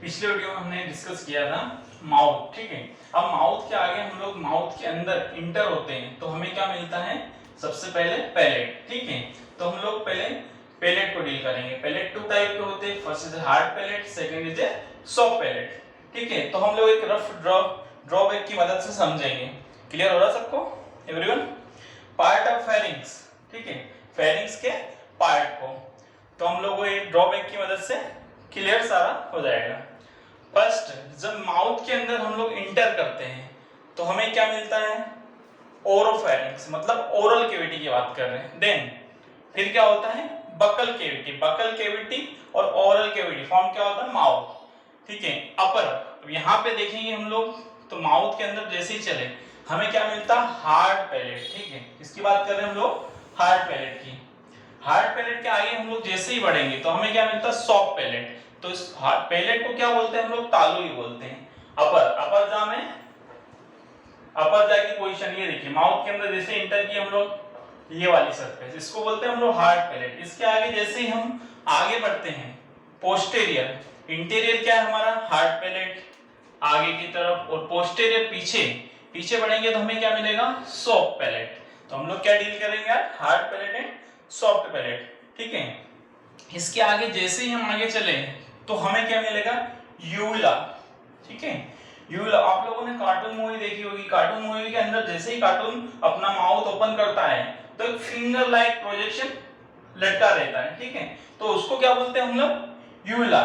पिछले वीडियो में हमने डिस्कस किया था माउथ, ठीक है। अब माउथ के आगे हम लोग माउथ के अंदर इंटर होते हैं तो हमें क्या मिलता है, सबसे पहले पैलेट, ठीक है। तो हम लोग पहले पैलेट को डील करेंगे। पैलेट टू टाइप के होते हैं, first is hard palate, second is soft palate, ठीक है। तो हम लोग एक रफ ड्रॉबैक की मदद से समझेंगे। क्लियर हो रहा सबको एवरीवन? पार्ट ऑफ फेरिंग्स, ठीक है, फेरिंग्स के पार्ट को तो हम लोग एक ड्रॉबैक की मदद से क्लियर सारा हो जाएगा। फर्स्ट, जब माउथ के अंदर हम लोग इंटर करते हैं तो हमें क्या मिलता है, ओरोफेरिंक्स, मतलब ओरल कैविटी की बात कर रहे हैं। देन फिर क्या होता है, बकल कैविटी, बकल कैविटी और ओरल कैविटी फॉर्म क्या होता है, माउथ, ठीक है। अपर यहाँ पे देखेंगे हम लोग तो माउथ के अंदर जैसे ही चले हमें क्या मिलता है, हार्ड पैलेट, ठीक है। इसकी बात कर रहे हैं हम लोग हार्ड पैलेट की। हार्ड पैलेट के आगे हम लोग जैसे ही बढ़ेंगे तो हमें क्या मिलता है, सॉफ्ट पैलेट। तो इस हार्ड पैलेट को क्या बोलते हैं हम लोग, तालु ही बोलते हैं। अपर जा में अपर जा की पोजीशन ये देखिए, माउथ के अंदर जैसे इंटर किए हम लोग ये वाली सरफेस, इसको बोलते हैं हम लोग हार्ड पैलेट। इसके आगे जैसे ही हम आगे बढ़ते हैं पोस्टेरियर, इंटीरियर क्या है हमारा, हार्ड पैलेट आगे की तरफ, और पोस्टेरियर पीछे पीछे बढ़ेंगे तो हमें क्या मिलेगा, सॉफ्ट पैलेट। तो हम लोग क्या डील करेंगे यार, hard palate and soft palate, ठीक है। इसके आगे जैसे ही हम आगे चले तो हमें क्या मिलेगा, यूला, ठीक है। यूला, आप लोगों ने कार्टून मूवी देखी होगी, कार्टून मूवी के अंदर जैसे ही कार्टून अपना माउथ ओपन करता है तो एक फिंगर लाइक प्रोजेक्शन लटका रहता है, ठीक है। तो उसको क्या बोलते हैं हम लोग, यूला।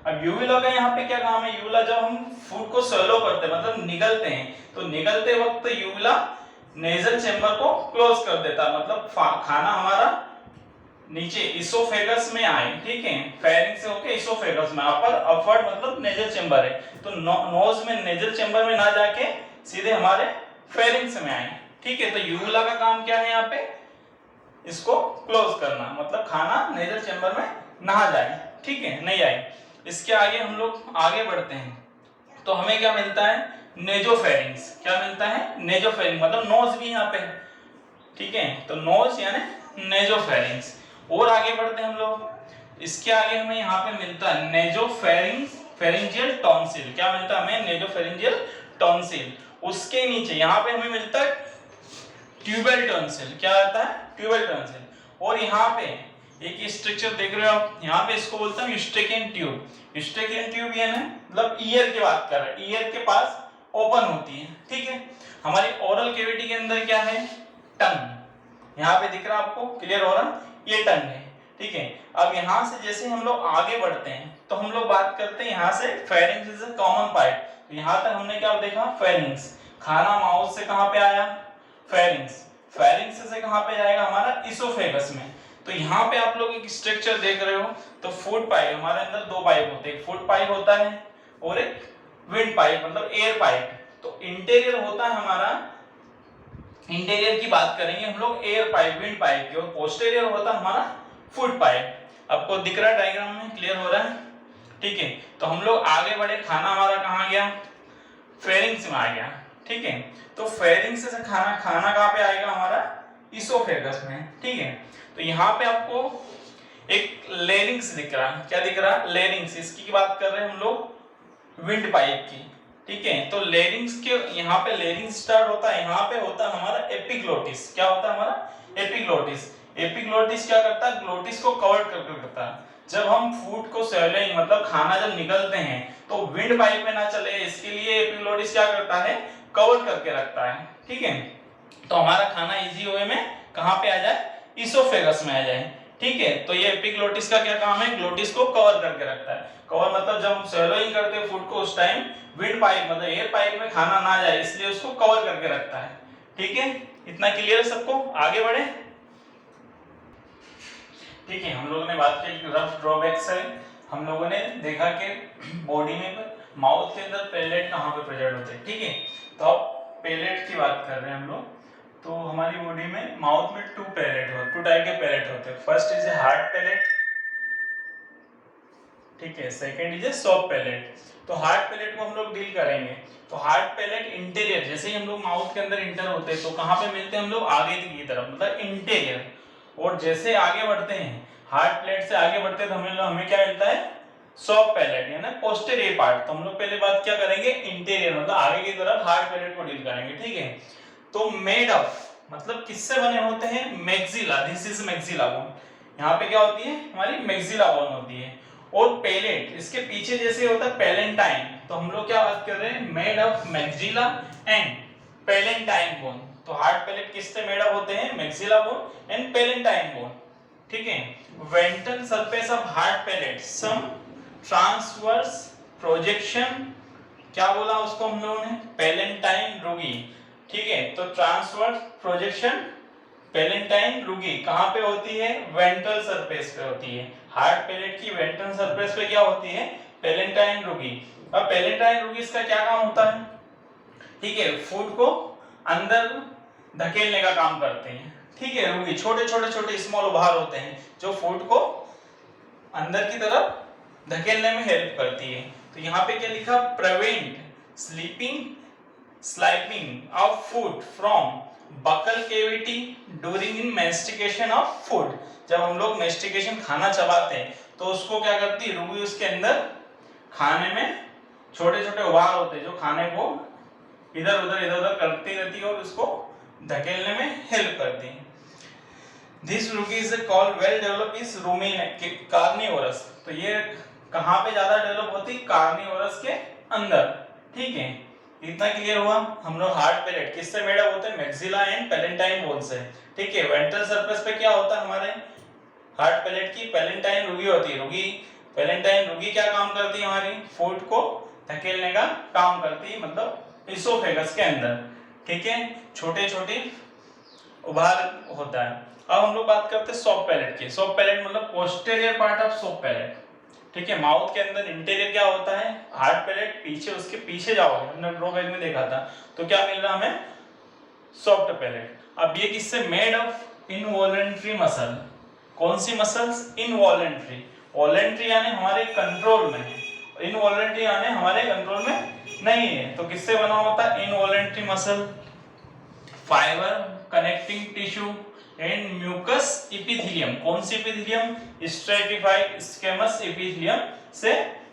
अब यूला का यहाँ पे क्या काम है, यूला जब हम फूड को स्वेलो करते हैं मतलब निगलते हैं तो निगलते वक्त यूला नेजल चेंबर को क्लोज कर देता है, मतलब खाना हमारा नीचे इसोफेगस में आए, ठीक है। फेरिंक्स से होके इसोफेगस में, अपर अपवर्ड मतलब नेजल चेंबर है तो नोज में नेजल चेंबर में ना जाके सीधे हमारे फेरिंक्स में आए, ठीक है। तो यूला का काम क्या है यहाँ पे, इसको क्लोज करना, मतलब खाना नेजल चेंबर में ना जाए, ठीक है, नहीं आए। इसके आगे हम लोग आगे बढ़ते हैं तो हमें क्या मिलता है, नेजोफेरिंक्स। क्या मिलता है, नेजोफेरिंक्स, मतलब नोज भी यहाँ पे, ठीक है। तो नोज यानी नेजोफेरिंक्स। और आगे बढ़ते हैं हम लोग, इसके आगे हमें यहाँ पे मिलता है नेजोफेरिंक्स, फेरिंजियल टॉन्सिल। क्या मिलता है हमें, नेजोफेरिंजियल टॉन्सिल। उसके नीचे यहाँ पे हमें मिलता है ट्यूबल टॉन्सिल। क्या आता है, ट्यूबल टॉन्सिल। और यहाँ पे एक स्ट्रक्चर देख रहे हो आप, यहाँ पे इसको बोलते हैं यूस्ट्रेकियन ट्यूब। यूस्ट्रेकियन ट्यूब ये ना, मतलब ईयर की बात कर रहे हैं, ईयर के पास ओपन होती है, ठीक है। हमारी ओरल कैविटी के अंदर क्या है, टंग, यहाँ पे दिख रहा है आपको, क्लियर हो रहा, ये टंग है, ठीक है। अब यहाँ से जैसे हम लोग आगे बढ़ते हैं तो हम लोग बात करते हैं यहाँ से pharynx is a common part. तो यहाँ तक हमने क्या देखा, फेरिंग्स, खाना माउथ से कहाँ पे आया, फेरिंग्स, फेरिंग्स से कहाँ पे जाएगा हमारा, इसोफेगस में। तो यहाँ पे आप लोग एक स्ट्रक्चर देख रहे हो, तो फूड पाइप, हमारे अंदर दो पाइप होते हैं, एक फूड पाइप होता है और एक विंड पाइप मतलब एयर पाइप। तो इंटीरियर होता है हमारा, इंटीरियर की बात करेंगे हम लोग एयर पाइप, विंड पाइप की, और पोस्टीरियर होता है हमारा फूड पाइप। आपको दिख रहा है डायग्राम में, क्लियर हो रहा है, ठीक है। तो हम लोग आगे बढ़े, खाना हमारा कहाँ गया, फेरिंग्स में आ गया, ठीक है। तो फेरिंग्स से खाना कहाँ पे आएगा हमारा, इसोफेगस में, ठीक है। तो यहाँ पे आपको एक लेरिंग्स दिख रहा है, क्या दिख रहा है, लेरिंग्स। इसकी बात कर रहे हैं हम लोग विंड पाइप की, ठीक है। तो लेरिंग्स के यहाँ पे लेरिंग्स स्टार्ट होता है, यहाँ पे होता है हमारा एपिग्लोटिस। क्या होता है हमारा, एपिग्लोटिस। एपिग्लोटिस क्या करता है, ग्लोटिस को कवर करके रखता है। जब हम फूड को स्वेलिंग मतलब खाना जब निकलते हैं तो विंड पाइप में ना चले, इसके लिए एपिग्लोटिस क्या करता है, कवर करके रखता है, ठीक है। तो हमारा खाना इजी वे में कहाँ पे आ जाए, इसोफेगस में आ जाए, ठीक है। तो ये एपिग्लोटिस का क्या काम है, ग्लोटिस को कवर करके रखता है। कवर मतलब जब हम स्वेलोइंग करते हैं फूड को उस टाइम विंड पाइप मतलब एयर पाइप में खाना ना जाए इसलिए उसको कवर करके रखता है, ठीक है। इतना क्लियर है सबको, आगे बढ़े, ठीक है। हम लोगों ने बात की रफ ड्रॉबैक्स है, हम लोगों ने देखा कि बॉडी में माउथ के अंदर पैलेट कहाँ पे प्रेजेंट होते हैं, ठीक है। तो अब पैलेट की बात कर रहे हैं हम लोग। तो हमारी बॉडी में माउथ में टू टाइप के पैलेट होते हैं। फर्स्ट इज हार्ड पैलेट, ठीक है, सेकंड इज सॉफ्ट पैलेट। तो हार्ड पैलेट को हम लोग डील करेंगे। तो हार्ड पैलेट इंटीरियर, जैसे ही हम लोग माउथ के अंदर इंटर होते हैं तो कहाँ पे मिलते हैं हम लोग, आगे की तरफ मतलब इंटीरियर। और जैसे आगे बढ़ते हैं हार्ड पैलेट से आगे बढ़ते हैं तो हमें क्या मिलता है, सॉफ्ट पैलेट यानी पोस्टीरियर पार्ट। तो हम लोग पहले बात क्या करेंगे, इंटीरियर मतलब आगे की तरफ हार्ड पैलेट को डील करेंगे, ठीक है। तो मेड ऑफ मतलब किससे बने होते हैं, maxilla, this is maxilla bone. यहाँ पे क्या होती है, हमारी मैक्सिला बोन होती है। और पैलेट इसके पीछे जैसे होता है पैलेंटाइन, तो हम लोग क्या बात कर रहे हैं, made of maxilla and palatine bone. तो हार्ड पैलेट किससे मेड अप होते हैं, maxilla bone and palatine bone, ठीक है। Ventral surface of hard palate some transverse projection, क्या बोला उसको हम लोगों ने, पैलेंटाइन रूगी, ठीक है। तो ट्रांसवर्स प्रोजेक्शन पैलेंटाइन रूगी कहां पे होती है, वेंट्रल सरफेस पे होती है। हार्ड पैलेट की वेंट्रल सरफेस पे क्या होती है, पैलेंटाइन रूगी। अब पैलेंटाइन रूगी इसका क्या काम होता है, ठीक है, फूड को अंदर धकेलने का काम करते हैं, ठीक है। रूगी छोटे छोटे छोटे स्मॉल उभार होते हैं जो फूड को अंदर की तरफ धकेलने में हेल्प करती है। तो यहाँ पे क्या लिखा, prevent sleeping slipping of food from buccal cavity during in mastication of food. जब हम लोग मैस्टिकेशन खाना चबाते हैं तो उसको क्या करती है, रूगी उसके अंदर खाने में छोटे छोटे उभार होते हैं जो खाने को इधर उधर करती रहती है और उसको धकेलने में हेल्प करती है। This rugae is called well develop is rumen carnivorous. तो ये कहां पे ज्यादा डेवलप होती है, कार्निवोरस के अंदर, ठीक है। इतना क्लियर हुआ। हम लोग हार्ड पैलेट किससे मेड अप होते हैं, मैक्सिला एंड पैलेंटाइन बोन से, ठीक है। वेंट्रल सरफेस पे क्या होता है हमारे हार्ड पैलेट की, पैलेंटाइन रूगी होती है। रूगी पैलेंटाइन रूगी क्या काम करती है, हमारी फूड को धकेलने का काम करती है, मतलब इसोफेगस के अंदर, ठीक है, छोटे छोटे उभार होता है। अब हम लोग बात करते हैं सॉफ्ट पैलेट की। सॉफ्ट पैलेट मतलब posterior part of soft palate, ठीक है। माउथ के अंदर इंटीरियर क्या होता है, हार्ड पैलेट, पीछे उसके पीछे जाओगे, हमने ड्रॉबैक में देखा था, तो क्या मिल रहा हमें, सॉफ्ट पैलेट। अब ये किससे मेड ऑफ इनवॉलंटरी मसल, कौन सी मसल्स, इनवॉलंटरी, वॉलंटरी यानी हमारे कंट्रोल में है, इनवॉलंटरी यानी हमारे कंट्रोल में नहीं है। तो किससे बना होता है, involuntary muscle, fibre connecting tissue and mucous epithelium. कौन सी एपिथेलियम, स्ट्रेटिफाइड स्क्वेमस एपिथेलियम से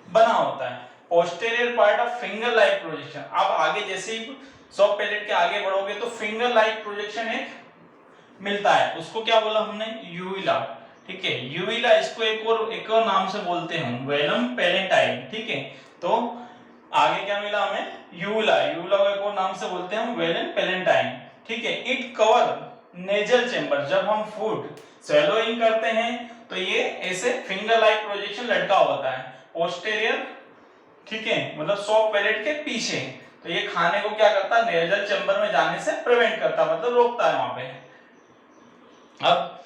बना होता है। Posterior part of finger like projection. अब आगे जैसे ही सॉफ्ट पैलेट के आगे बढ़ोगे तो फिंगर लाइक प्रोजेक्शन एक मिलता है, उसको क्या बोला हमने, यूविला, ठीक है। यूविला इसको एक और नाम से बोलते हैं वेलम पैलेंटाइन, ठीक है। तो आगे क्या मिला हमें, यूविला, यूविला को एक और नाम से बोलते हैं वेलम पैलेंटाइन, ठीक है। इट कवर नेजल चेंबर, जब हम फूड swallowing करते हैं तो ये ऐसे फिंगर लाइक प्रोजेक्शन लटका होता है पोस्टीरियर, ठीक है, मतलब सॉफ्ट पैलेट के पीछे। तो ये खाने को क्या करता है, नेजल चेंबर में जाने से प्रिवेंट करता है, मतलब रोकता है वहां पे। अब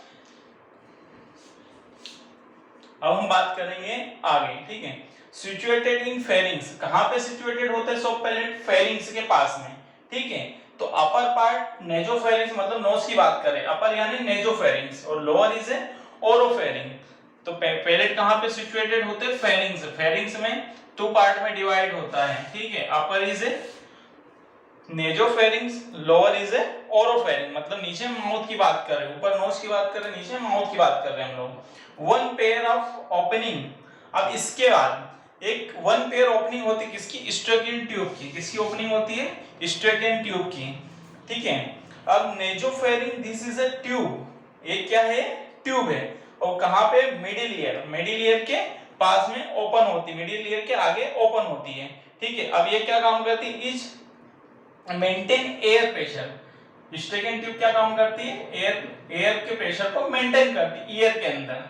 हम बात करेंगे आगे, ठीक है। सिचुएटेड इन फेरिंग्स, कहां पे सिचुएटेड होते हैं सॉफ्ट पैलेट, फेरिंग्स के पास में, ठीक है। तो अपर पार्ट नेजोफेरिंग्स, मतलब नोज की बात करें, अपर यानी नेजोफेरिंग्स और लोअर इज ओरोफेरिंग। तो पैलेट कहां पे सिचुएटेड होते हैं, फेरिंग्स। फेरिंग्स में टू पार्ट में डिवाइड होता है, ठीक है। अपर इज नेजोफेरिंग्स, लोअर इज ओरोफेरिंग, मतलब नीचे माउथ की बात कर रहे हैं, ऊपर नोज की बात कर रहे हैं, नीचे माउथ की बात कर रहे हैं हम लोग। One pair of opening. अब इसके बाद एक वन पेयर ओपनिंग होती है किसकी, स्ट्रेकियन ट्यूब की। किसकी ओपनिंग होती है, स्ट्रेकियन ट्यूब की, ठीक है। अब नेजोफेरिंग दिस इज अ ट्यूब, ये क्या है, ट्यूब है, और कहां पे, मिडिल ईयर, मिडिल ईयर के पास में ओपन होती है, मिडिल ईयर के आगे ओपन होती है, ठीक है। अब ये क्या काम करती है, is maintain air pressure. Eustachian tube क्या काम करती है, एयर के प्रेशर को मेंटेन करती है ईयर के अंदर।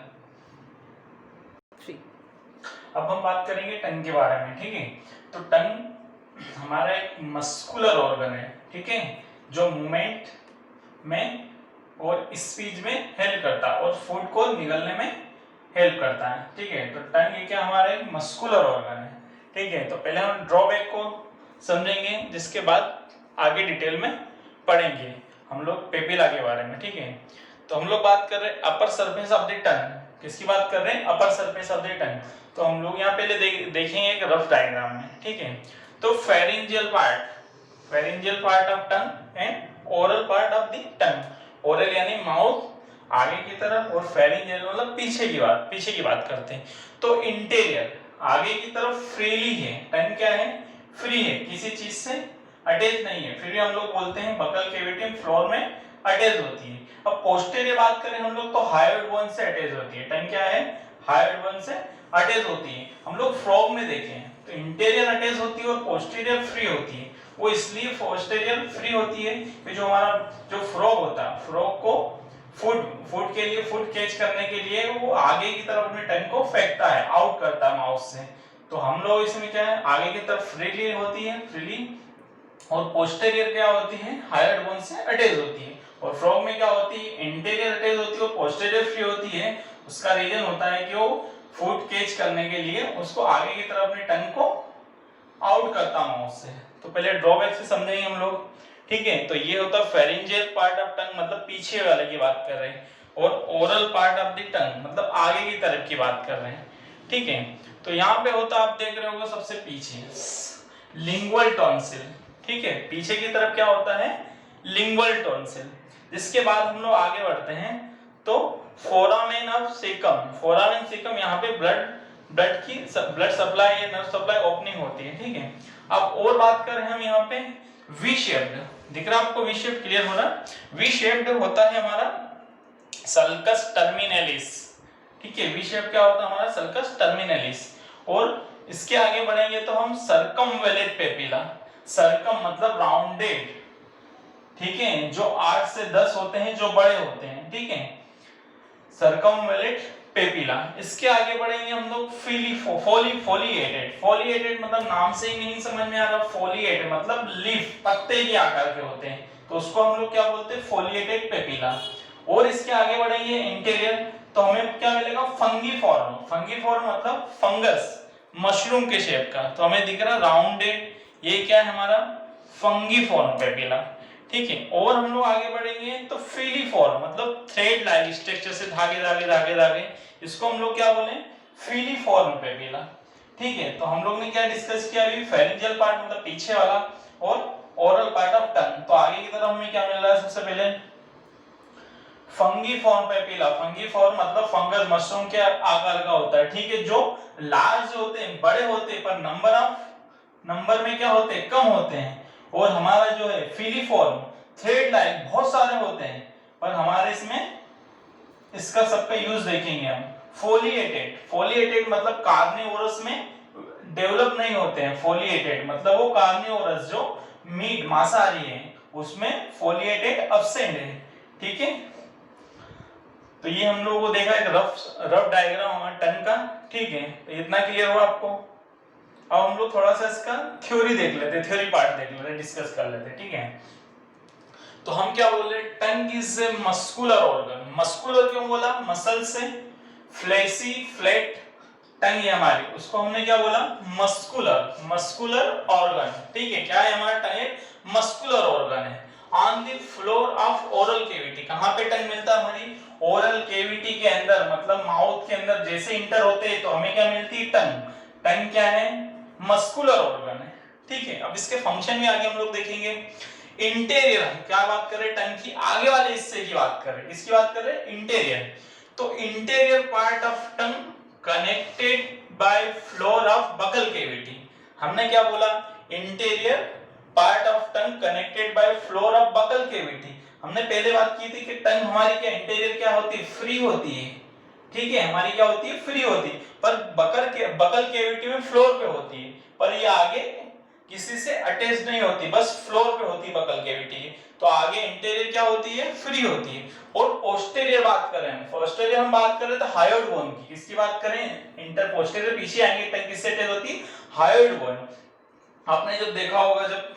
अब हम बात करेंगे टंग के बारे में, ठीक है। तो टंग हमारा एक मस्कुलर ऑर्गन है, ठीक है, जो मूवमेंट में और स्पीच में हेल्प करता है और फूड को निगलने में हेल्प करता है, ठीक है। तो टंग ये क्या हमारा एक मस्कुलर ऑर्गन है, ठीक है। तो पहले हम ड्रॉबैक को समझेंगे, जिसके बाद आगे डिटेल में पढ़ेंगे हम लोग पेपिला के बारे में, ठीक है। तो हम लोग बात कर रहे हैं upper surface of the tongue, किसकी बात कर रहे हैं, upper surface of the tongue. तो हम लोग यहाँ पहले देखेंगे एक रफ डायग्राम में, ठीक है। तो pharyngeal part of tongue and oral part of the tongue. Oral यानी माउथ आगे की तरफ और फेरिंजियल मतलब पीछे की बात करते हैं। तो इंटीरियर आगे की तरफ फ्रीली है, टंग क्या है, फ्री है, किसी चीज से अटैच नहीं है, फिर भी हम लोग बोलते हैं बकल कैविटी फ्लोर में अटैच होती है। अब पोस्टीरियर बात करें हम लोग तो हायोइड बोन से अटैच होती है, टंग क्या है, हायोइड बोन से अटैच होती है। हम लोग फ्रॉग में देखें तो इंटीरियर अटैच होती है और पोस्टीरियर फ्री होती है। वो इसलिए पोस्टीरियर फ्री होती है कि जो हमारा जो फ्रॉग होता है, फ्रॉग को फूड के लिए, फूड कैच करने के लिए वो आगे की तरफ अपने टंग को फेंकता है, आउट करता है माउथ से। तो हम लोग इसमें क्या है, आगे की तरफ फ्रीली होती है, फ्रीली, और पोस्टीरियर क्या होती है, हायोइड बोन से अटैच होती है। और फ्रॉग में क्या होती है, इंटीरियर अटैच होती है और पोस्टीरियर फ्री होती है। उसका रीजन होता है कि वो फूड कैच करने के लिए उसको आगे की तरफ अपने टंग को आउट करता माउथ से। तो पहले ड्रॉबैक से समझेंगे हम लोग, ठीक है। तो ये होता है फेरिंजियल पार्ट ऑफ टंग, मतलब पीछे वाले की बात कर रहे हैं, और oral part of the tongue मतलब आगे की तरफ की बात कर रहे हैं, ठीक है। तो यहाँ पे होता आप देख रहे होगे सबसे पीछे लिंगुअल टॉन्सिल, ठीक है, पीछे की तरफ क्या होता है, लिंगुअल टॉन्सिल। जिसके बाद हम लोग आगे बढ़ते हैं तो foramen of caecum, foramen caecum, यहाँ पे ब्लड सप्लाई या नर्व सप्लाई ओपनिंग होती है, ठीक है। अब और बात करें हम यहाँ पे वी शेप्ड, दिख रहा है आपको वी शेप्ड, क्लियर हो रहा, वी शेप्ड होता है हमारा सल्कस टर्मिनलिस, ठीक है। वी शेप क्या होता है हमारा, सल्कस टर्मिनलिस। और इसके आगे बढ़ेंगे तो हम सर्कमवेलेट पेपिला, सर्कम मतलब राउंडेड, ठीक है, जो 8 से 10 होते हैं, जो बड़े होते हैं, ठीक है, सर्कमवेलेट पेपिला। इसके आगे बढ़ेंगे हम लोग फोलिएटेड, फोलिएटेड मतलब नाम से ही मीनिंग समझ में आ रहा, फोलिएटेड मतलब लीफ, पत्ते के आकार के होते हैं, तो उसको हम लोग क्या बोलते हैं, फोलिएटेड पेपिला। और इसके आगे बढ़ेंगे इंटीरियर तो हमें क्या मिलेगा, फंगीफॉर्म, फंगीफॉर्म मतलब फंगस, मशरूम के शेप का, तो हमें दिख रहा राउंडेड, ये क्या है हमारा फंगीफॉर्म पेपिला, ठीक है। और हम लोग आगे बढ़ेंगे तो फिलीफॉर्म मतलब थ्रेड लाइक स्ट्रक्चर से धागे धागे धागे धागे, इसको हम लोग क्या बोले, फिलीफॉर्म पेपिला, ठीक है। तो हम लोग ने क्या डिस्कस किया अभी, फेरिंजियल पार्ट मतलब पीछे वाला, और ओरल पार्ट ऑफ टंग। तो आगे की तरफ हमें क्या मिल रहा है, सबसे पहले फंगीफॉर्म पेपिला, फंगीफॉर्म मतलब फंगस, मशरूम के आकार का होता है, ठीक है, जो लार्ज होते हैं, बड़े होते हैं, पर नंबर में क्या होते हैं, कम होते हैं। और हमारा जो है फिलीफॉर्म थ्रेड लाइक बहुत सारे होते हैं, पर हमारे इसमें इसका सबका यूज देखेंगे हम। फोलिएटेड, फोलिएटेड मतलब कार्निवोरस में डेवलप नहीं होते हैं, फोलिएटेड मतलब वो कार्निवोरस जो मीट मांसाहारी है उसमें फोलिएटेड एब्सेंट है, ठीक है। तो ये हम लोगों को देखा एक रफ डायग्राम हमारे टंग का, ठीक है। तो इतना क्लियर हुआ आपको। अब हम लोग थोड़ा सा इसका थ्योरी देख लेते हैं, थ्योरी पार्ट देख लेते हैं, डिस्कस कर लेते हैं, ठीक है। तो हम क्या बोल रहे हैं, tongue is a muscular organ, muscular क्यों बोला, मसल से, फ्लैशी फ्लैट टंग है हमारी, उसको हमने क्या बोला, मस्कुलर, मस्कुलर ऑर्गन, ठीक है। क्या है हमारा टंग, मस्कुलर ऑर्गन है। On the floor of oral cavity, कहां पे टंग मिलता है हमारी, ओरल कैविटी के अंदर, मतलब माउथ के अंदर जैसे इंटर होते हैं तो हमें क्या मिलती है, टंग। टंग क्या है, मस्कुलर ऑर्गन है, ठीक है। अब इसके फंक्शन भी आगे हम लोग देखेंगे। इंटीरियर, क्या बात कर रहे हैं, टंग की आगे वाले हिस्से की बात कर रहे हैं, इसकी बात कर रहे हैं इंटीरियर। तो interior part of tongue connected by floor of buccal cavity, हमने क्या बोला, interior part of tongue connected by floor of buccal cavity. हमने पहले बात की थी कि टंग हमारी क्या इंटीरियर क्या होती है, फ्री होती है, ठीक है, हमारी क्या होती है, फ्री होती है, पर बकल कैविटी में फ्लोर पे होती है, पर ये आगे किसी से अटैच नहीं होती, बस फ्लोर पे होती है बकल कैविटी। तो आगे इंटीरियर क्या होती है, फ्री होती है। और पोस्टीरियर बात करें, पोस्टीरियर हम बात करें तो हायोइड बोन की, किसकी बात करें, इंटर पोस्टीरियर पीछे आएंगे, टंग किससे अटैच होती है, हायोइड बोन। आपने जब देखा होगा जब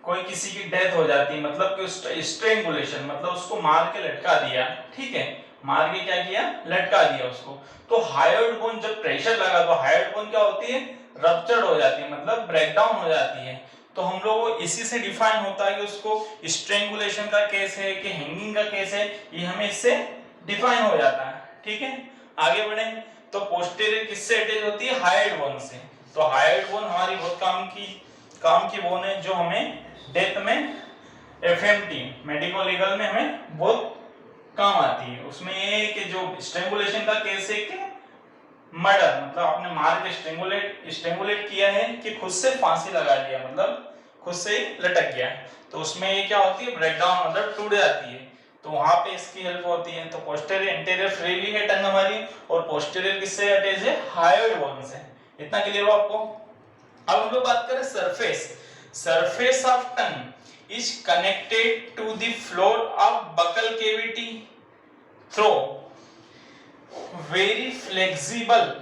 कोई किसी की डेथ हो जाती है, मतलब कि स्ट्रेंगुलेशन मतलब उसको मार के लटका दिया, ठीक है, मार के क्या किया, लटका दिया उसको, तो हायोइड बोन जब प्रेशर लगा तो हायोइड बोन क्या होती है, रप्चर्ड हो जाती है, मतलब ब्रेकडाउन हो जाती है। तो हम लोग को इसी से डिफाइन होता है कि उसको स्ट्रेंगुलेशन का केस है कि हैंगिंग का केस है, ये हमें इससे डिफाइन हो जाता है, ठीक है। आगे बढ़े तो पोस्टीरियर किससे अटैच होती है, हायोइड बोन से। तो हायोइड बोन हमारी बहुत काम की बोन है, जो हमें डेथ में एफएमटी मेडिको लीगल में हमें बहुत काम आती है। उसमें ये कि जो स्ट्रेंगुलेशन का केस है कि मर्डर मतलब आपने मार के स्ट्रेंगुलेट किया है कि खुद से फांसी लगा लिया, मतलब खुद से ही लटक गया, तो उसमें ये क्या होती है, ब्रेकडाउन मतलब टूट जाती है, तो वहां पे इसकी हेल्प होती है। तो पोस्टीरियर इंटीरियर फ्रीली है टंग हमारी, और पोस्टीरियर किससे अटैच है, हायोइड बोन से। इतना क्लियर हो आपको। अब हम लोग बात करें surface. Surface of tongue is connected to the floor of buccal cavity through very flexible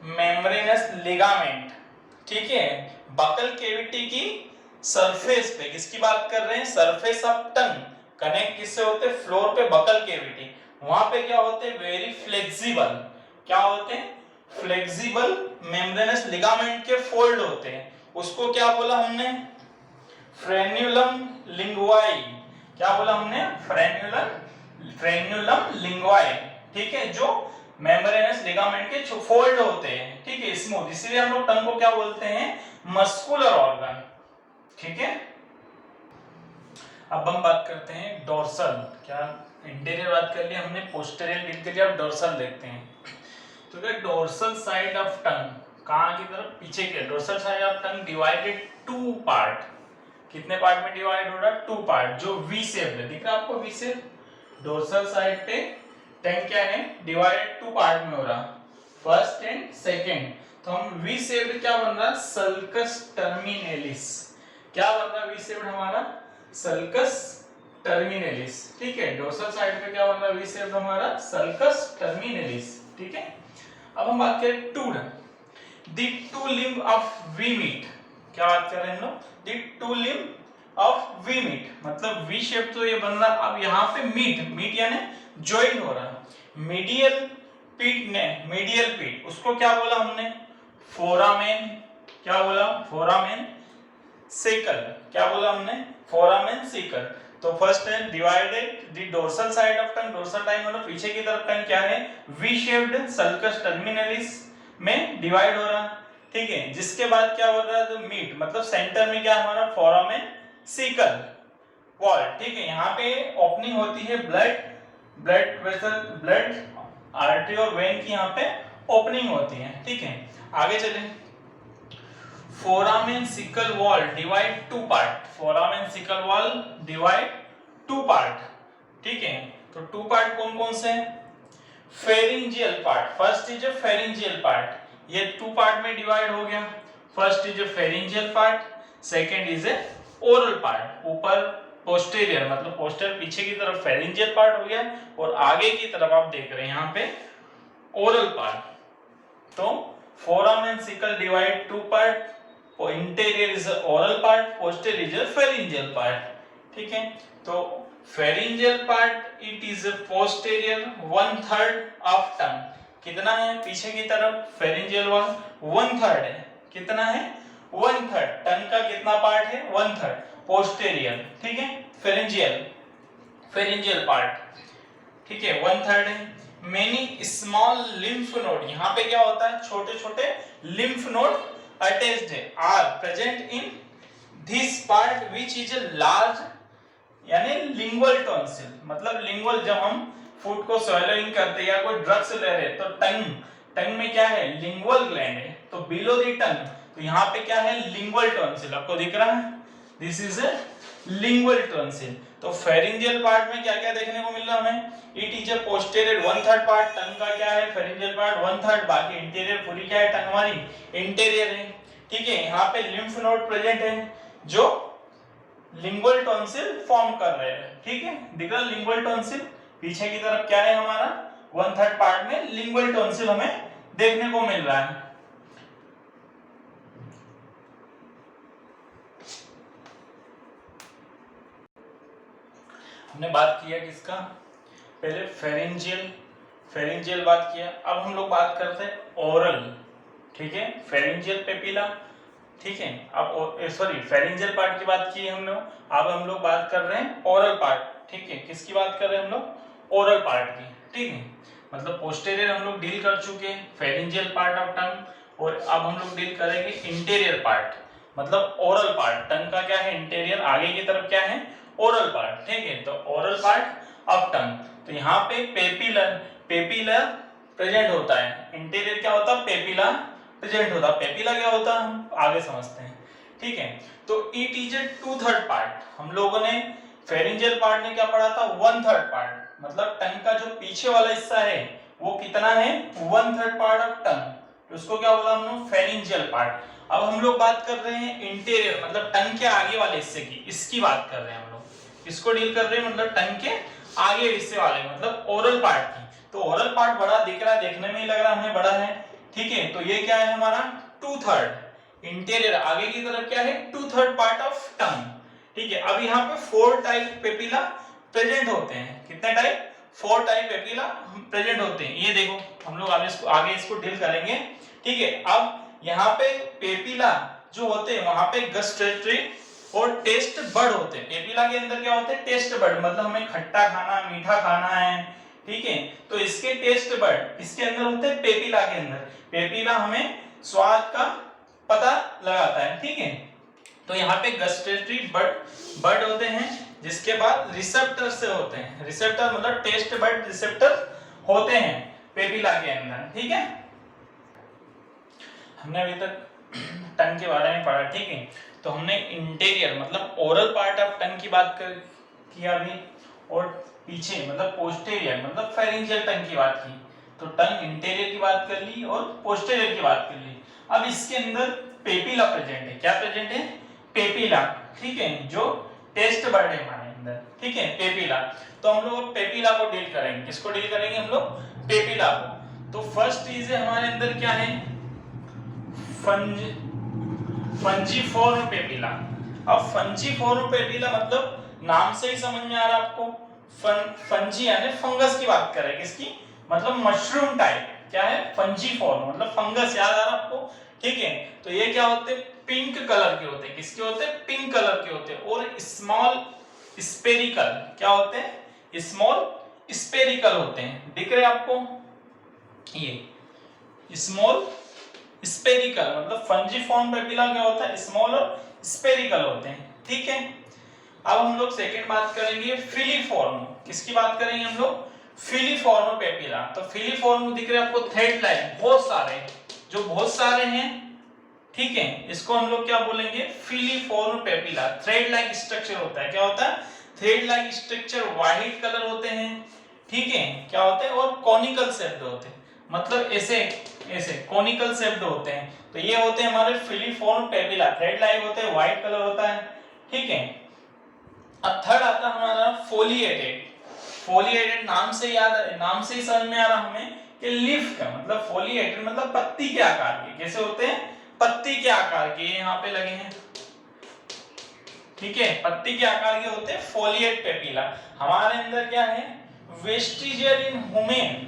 membranous ligament. ठीक है, बकल कैविटी की सरफेस पे, किसकी बात कर रहे हैं, सरफेस ऑफ टंग कनेक्ट किससे होते हैं, फ्लोर पे बकल कैविटी, वहां पे क्या होते हैं, वेरी फ्लेक्सिबल, क्या होते हैं, फ्लेक्सिबल मेम्ब्रेनस लिगामेंट के फोल्ड होते हैं, उसको क्या बोला हमने, फ्रेन्युलम लिंगुआई। क्या बोला हमने, फ्रेन्युलम लिंगुआई। ठीक है, जो मेम्ब्रेनस लिगामेंट के फोल्ड होते हैं, ठीक है, स्मूथ, इसीलिए हम लोग टंग को क्या बोलते हैं, मस्कुलर ऑर्गन। ठीक है, अब हम बात करते हैं डोर्सल। क्या इंटीरियर बात कर लिया हमने, पोस्टीरियर डील कर लिया, अब डोर्सल देखते हैं। तो क्या डोर्सल साइड ऑफ टंग कहां की तरफ, पीछे की। Dorsal side of tongue divided two part, कितने पार्ट में डिवाइड हो रहा है, टू पार्ट, जो वी शेप है, दिख रहा है आपको वी शेप। डोर्सल साइड पे टंग क्या है, डिवाइडेड टू पार्ट में हो रहा, फर्स्ट एंड सेकंड। तो हम वी शेप क्या बन रहा, सल्कस टर्मिनेलिस। क्या बन रहा वी शेप हमारा, सल्कस टर्मिनेलिस। ठीक है, डोर्सल साइड पे क्या बन रहा वी शेप हमारा, सल्कस टर्मिनेलिस। ठीक है, अब हम बात करें to the two limb of V meet. क्या बात कर रहे हैं हम लोग, the two limb of V meet, मतलब वी शेप तो ये बन रहा, अब यहाँ पे मीट यानी ज्वाइन हो रहा, मीडियल पीट ने, मीडियल पीट, उसको क्या बोला हमने, फोरामेन। क्या बोला, फोरामेन सेकल। क्या बोला हमने, फोरामेन सेकल। तो फर्स्ट है divided the dorsal side of tongue, dorsal time मतलब पीछे की तरफ टंग क्या है, वी शेप्ड सल्कस टर्मिनलिस में डिवाइड हो रहा। ठीक है, जिसके बाद क्या हो रहा है, तो मीट मतलब सेंटर में क्या हमारा, फोरामेन सेकल वॉल। ठीक है, यहाँ पे ओपनिंग होती है ब्लड वेसल, ब्लड आर्टरी और वेन की यहाँ पे ओपनिंग होती है। ठीक है, आगे चले। Foramen sickle wall divide two part, foramen sickle wall divide two part. ठीक है, तो टू पार्ट कौन कौन से हैं, pharyngeal part, first is a pharyngeal part, ये टू पार्ट में डिवाइड हो गया। First is a pharyngeal part, second is a oral part. ऊपर पोस्टीरियर मतलब पोस्टीरियर पीछे की तरफ फेरिंजियल पार्ट हो गया, और आगे की तरफ आप देख रहे हैं यहाँ पे ओरल पार्ट। तो foramen sickle divide two part, interior is oral part, posterior is pharyngeal part. ठीक है, तो pharyngeal part it is posterior 1/3 of tongue, कितना है पीछे की तरफ, फेरिंजियल वन 1/3 है, कितना है 1/3, टंग का कितना पार्ट है 1/3 पोस्टीरियर। ठीक है, फेरिंजियल पार्ट, ठीक है 1/3 है। मेनी स्मॉल लिम्फ नोड, यहाँ पे क्या होता है, छोटे छोटे लिम्फ नोड अटैच्ड है, are present in this part which is a large, यानी लिंगुअल टॉन्सिल, मतलब लिंगुअल, जब हम फूड को स्वेलोइंग करते हैं या कोई ड्रग्स ले रहे हैं तो टंग में क्या है, लिंगुअल ग्लैंड है, तो बिलो द टंग, तो यहाँ पे क्या है, लिंगुअल टॉन्सिल, आपको दिख रहा है, this is a lingual tonsil. तो फेरिंजियल पार्ट में क्या क्या देखने को मिल रहा हमें, it is a posterior 1/3 part, tongue का क्या है, फेरिंजियल पार्ट 1/3, बाकी इंटीरियर पूरी क्या है, टंग हमारी इंटीरियर है। ठीक है, यहाँ पे लिम्फ नोड प्रेजेंट है जो लिंगुअल टॉन्सिल फॉर्म कर रहे हैं। ठीक है, दिख रहा लिंगुअल टॉन्सिल, पीछे की तरफ क्या है हमारा 1/3 पार्ट में लिंगुअल टॉन्सिल हमें देखने को मिल रहा है। हमने बात किया किसका, पहले फेरिंजियल बात किया, अब हम लोग बात करते हैं ओरल। ठीक है, फेरिंजियल पेपिला, ठीक है, अब सॉरी फेरिंजियल पार्ट की बात की हम लोग, अब हम लोग बात कर रहे हैं ओरल पार्ट। ठीक है, किसकी बात कर रहे हैं हम लोग, ओरल पार्ट की। ठीक है, मतलब पोस्टीरियर हम लोग डील कर चुके हैं, फेरिंजियल पार्ट ऑफ टंग, और अब हम लोग डील करेंगे इंटीरियर पार्ट, मतलब ओरल पार्ट, टंग का क्या है इंटीरियर, आगे की तरफ क्या है ओरल पार्ट। ठीक है, तो ओरल पार्ट ऑफ टंग, तो यहाँ पे पेपिलर प्रेजेंट होता है। इंटीरियर क्या होता है, पेपिला प्रेजेंट होता है। पेपिला क्या होता है हम आगे समझते हैं, ठीक है। तो इट इज ए 2/3 पार्ट, हम लोगों ने फेरिंजियल पार्ट में क्या पढ़ा था, 1/3 पार्ट, मतलब टंग का जो पीछे वाला हिस्सा है वो कितना है, 1/3 पार्ट ऑफ टंग, उसको क्या बोला हमने, फेरिंजियल पार्ट। अब हम लोग बात कर रहे हैं इंटीरियर, मतलब टंग के आगे वाले हिस्से की, इसकी बात कर रहे हैं हम लोग, इसको डील कर रहे हैं, मतलब टंग के आगे हिस्से वाले, मतलब ओरल पार्ट की। तो ओरल पार्ट बड़ा दिख रहा है, देखने में ही लग रहा है हमें बड़ा है, ठीक है। तो ये क्या है हमारा 2/3 इंटीरियर, आगे की तरफ क्या है 2/3 पार्ट ऑफ टंग, ठीक है। अब यहाँ पे 4 टाइप पेपिला प्रेजेंट होते हैं, कितने टाइप, 4 टाइप पेपिला प्रेजेंट होते हैं। ये देखो हम लोग आगे इसको डील करेंगे, ठीक है। अब यहाँ पे पेपिला जो होते हैं वहां पे गस्टेटरी और टेस्ट बड होते हैं। पेपिला के अंदर क्या होते हैं, टेस्ट बड, मतलब हमें खट्टा खाना, मीठा खाना है, ठीक है। तो इसके टेस्ट बड इसके अंदर होते हैं, पेपिला के अंदर। पेपिला हमें स्वाद का पता लगाता है, ठीक है। तो यहाँ पे गस्टेटरी बड होते हैं, जिसके बाद रिसेप्टर से होते हैं, रिसेप्टर मतलब टेस्ट बड रिसेप्टर होते हैं पेपिला के अंदर, ठीक है। हमने अभी तक टंग के बारे में पढ़ा, ठीक है। तो हमने इंटीरियर मतलब ओरल पार्ट ऑफ टंग की बात किया अभी, और पीछे मतलब पोस्टेरियर मतलब फेरिंजियल टंग की बात की। तो टंग इंटीरियर की बात कर ली और पोस्टेरियर की बात कर ली। अब इसके अंदर पेपिला प्रेजेंट है, क्या प्रेजेंट है, पेपिला, ठीक है, जो टेस्ट बड है हमारे अंदर, ठीक है, पेपिला। तो हम लोग पेपिला को डील करेंगे, किसको डील करेंगे हम लोग, पेपिला को। तो फर्स्ट चीज है हमारे अंदर क्या है, फंजीफोर्म पेपिला। अब फंजीफोर्म पेपिला मतलब नाम से ही समझ में आ रहा है आपको, फंजी यानी फंगस की बात कर रहे हैं, किसकी, मतलब मशरूम टाइप, क्या है, फंजीफोर्म मतलब फंगस, याद आ रहा है आपको, ठीक है। तो ये क्या होते हैं, पिंक कलर के होते हैं, किसके होते हैं, पिंक कलर के होते हैं, और स्मॉल स्पेरिकल, क्या होते हैं, स्मॉल स्पेरिकल होते हैं, दिख रहे हैं आपको, ये स्मॉल स्पेरिकल, मतलब फंजीफॉर्म पेपिला क्या होता है, स्मॉल और स्पेरिकल होते हैं, ठीक है। अब हम लोग सेकंड बात करेंगे फिलीफॉर्म, किसकी बात करेंगे हम लोग, फिलीफॉर्म पेपिला। तो फिलीफॉर्म दिख रहे हैं आपको, थ्रेड लाइक बहुत सारे, जो बहुत सारे हैं, ठीक है, इसको हम लोग क्या बोलेंगे, filiform papilla. Thread like structure होता है, क्या होता है, thread like structure, white colour होते हैं, ठीक है, क्या होते हैं, और कॉनिकल शेप्ड होते हैं, मतलब ऐसे ऐसे कॉनिकल शेप्ड होते हैं। तो ये होते हैं हमारे फिलीफॉर्म पेपिला, थ्रेड लाइक होते हैं, व्हाइट कलर होता है, ठीक है। अब थर्ड आता है हमारा फोलिएटेड। फोलिएटेड नाम से नाम से ही समझ में आ रहा हमें कि लीफ का मतलब, फोलिएटेड मतलब पत्ती के आकार के, कैसे होते हैं, पत्ती के आकार के, यहाँ पे लगे हैं, ठीक है, पत्ती के आकार के होते हैं फोलिएट पेपिला। हमारे अंदर क्या है, वेस्टिजियल इन ह्यूमन,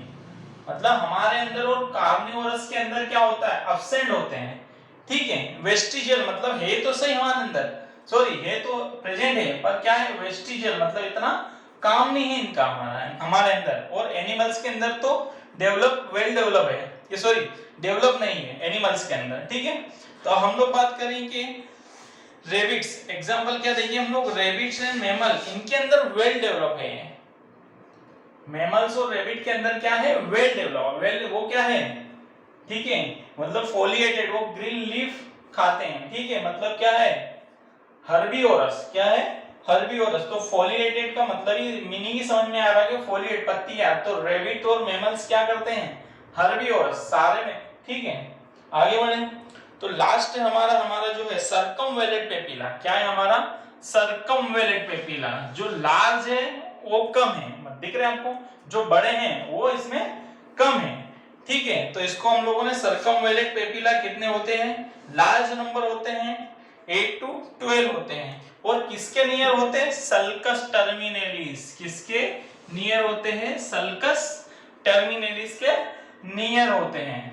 मतलब हमारे अंदर और कार्निवोरस के अंदर क्या होता है, एब्सेंट होते हैं, ठीक है। वेस्टिजियल मतलब है तो सही हमारे अंदर, सॉरी है तो प्रेजेंट है, पर क्या है, वेस्टिजियल मतलब इतना काम नहीं है इनका हमारे अंदर। और एनिमल्स के अंदर तो वेल डेवलप है, ये सॉरी डेवलप नहीं है एनिमल्स के अंदर, ठीक है। तो हम लोग बात करेंगे रेबिट्स, एग्जांपल क्या देंगे हम लोग, रेबिट्स एंड मैमल, इनके अंदर वेल डेवलप है, मैमल्स और रेबिट के अंदर क्या है, वेल डेवलप, वेल वो क्या है, ठीक है, मतलब फोलिएटेड, वो ग्रीन लीफ खाते हैं, ठीक है, मतलब क्या है, हर्बीवोरस, क्या है, हर्बीवोरस। तो फोलिएटेड का मतलब ही मीनिंग ही समझ में आ रहा है कि फोलिएट पत्ती है। तो रेबिट और मैमल्स क्या करते हैं, हर्बीवोरस सारे में, ठीक है। आगे बढ़े तो लास्ट हमारा जो है सर्कमवेलेट पेपिला, क्या है हमारा, सर्कमवेलेट पेपिला, जो लार्ज है वो कम है, दिख रहे हैं आपको, जो बड़े हैं वो इसमें कम है, ठीक है। तो इसको हम लोगों ने सर्कमवेलेट पेपिला कितने होते हैं, लार्ज नंबर होते हैं, 8 to 12 होते हैं। और किसके नियर होते हैं, सल्कस टर्मिनेलिस, किसके नियर होते हैं, सल्कस टर्मिनेलिस के नियर होते हैं,